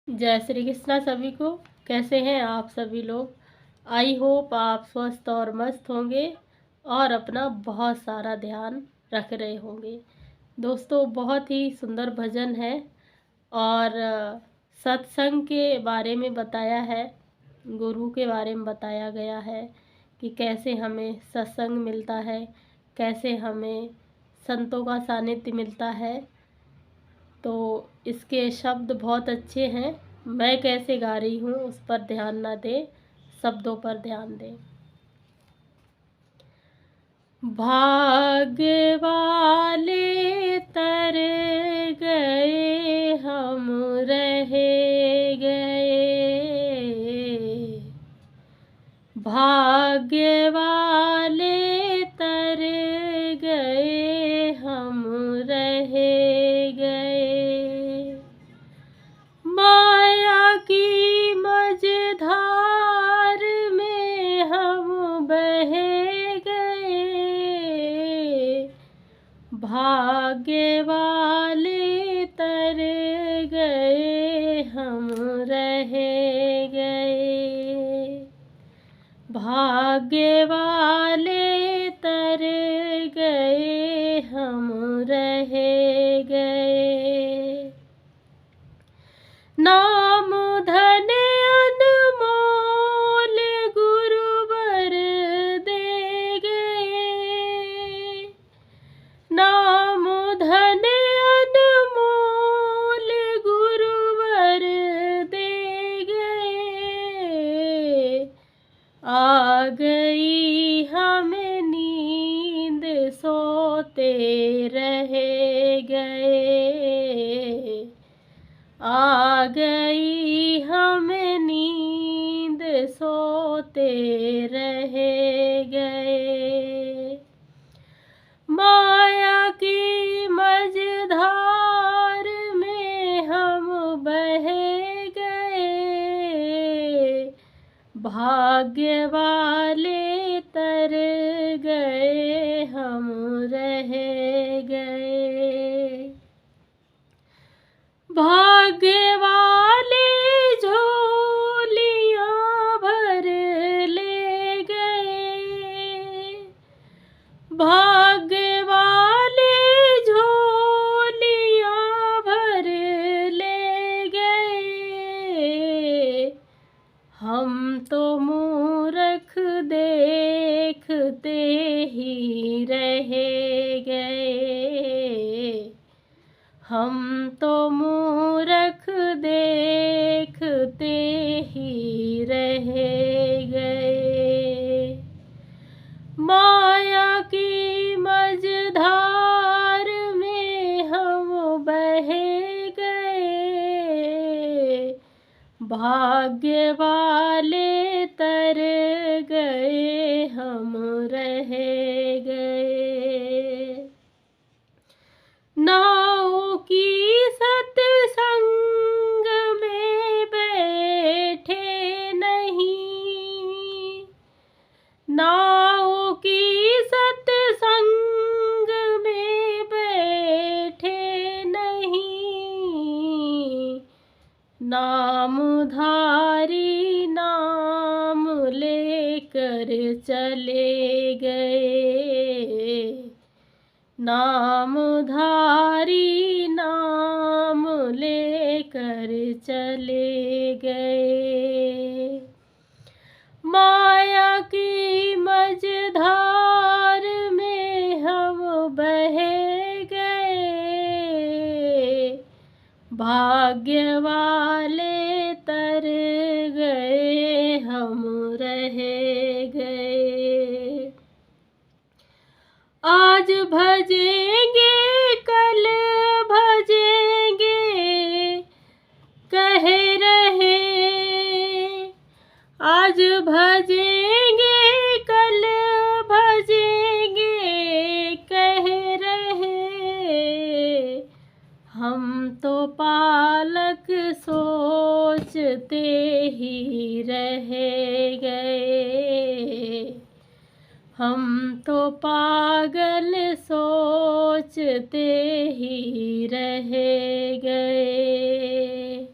जय श्री कृष्णा सभी को। कैसे हैं आप सभी लोग। आई होप आप स्वस्थ और मस्त होंगे और अपना बहुत सारा ध्यान रख रहे होंगे। दोस्तों, बहुत ही सुंदर भजन है और सत्संग के बारे में बताया है, गुरु के बारे में बताया गया है कि कैसे हमें सत्संग मिलता है, कैसे हमें संतों का सानिध्य मिलता है। तो इसके शब्द बहुत अच्छे हैं। मैं कैसे गा रही हूँ उस पर ध्यान ना दें, शब्दों पर ध्यान दें। भाग्य वाले तर गए, हम रह गए। भाग्य वाले तर गए, हम रह गए। माया की मझधार में हम बह गए। भाग्य वाले तर गए, हम रह गए। भाग्य वाले तर गए, हम रह गए। नाम धन अनमोल गुरुवर दे गए। नाम धन अनमोल गुरुवर दे गए। आ गई हमें नींद, सोते रह गए। आ गई हमें नींद, सोते रह गए। माया की मझधार में हम बह गए। भाग्य वाले तर गए, हम रह गए। भाग्य वाले झोलियां भर ले गए। भाग्य वाले झोलियां भर ले गए। हम तो मूर्ख देखते ही रह गए। हम तो मूर्ख देखते ही रह गए। माया की मझधार में हम बह गए। भाग्य वाले तर गए, हम रह गए। नाव की सत्संग में बैठे नहीं। नाव की सत्संग में बैठे नहीं। नामधारी नाम लेकर चले गए। नामधारी नाम लेकर चले गए। माया की मझधार में हम बह गए। भाग्य वाले तर गए, हम रह गए। आज भजेंगे कल भजेंगे कह रहे। आज भजेंगे कल भजेंगे कह रहे। हम तो पालक सोचते ही रह गए। हम तो पागल सोचते ही रह गए।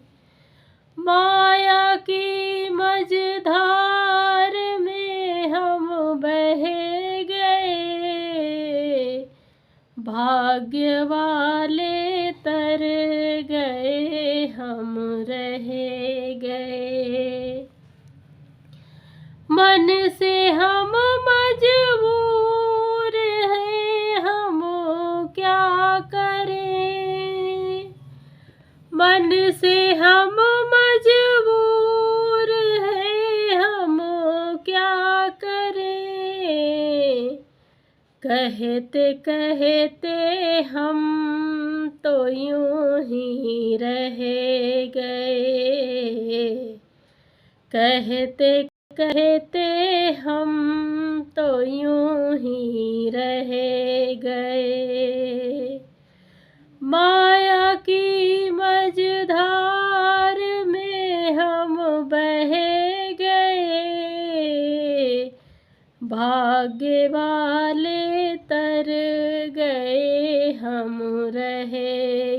भाग्य वाले तर गए, हम रह गए। मन से हम मजबूर हैं, हम क्या करें। मन से हम मजबूर हैं, हम क्या करें। कहते कहते हम तो यूं ही रह गए। कहते कहते हम तो यूं ही रह गए। माया की मझधार में हम बह गए। भाग्य वाले तर गए, हम रह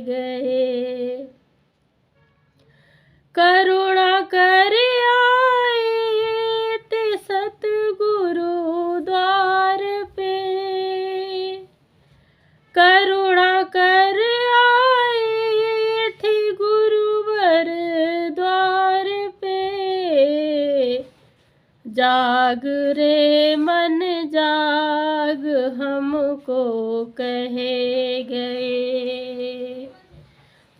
गए। करुणा कर आए थे सतगुरु द्वार पे। करुणा कर आए थे गुरुवर द्वार पे। जाग रे मन जाग, हमको कहे गए।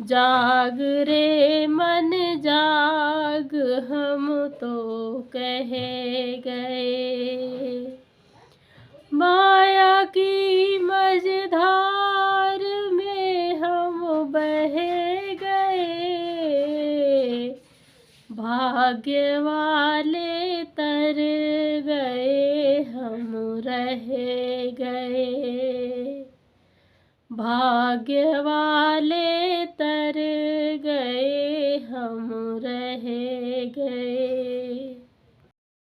जाग रे मन जाग, हम तो कहे गए। माया की मझधार में हम बह गए। भाग्य वाले तर गए, हम रह गए। भाग्य वाले तर गए, हम रह गए।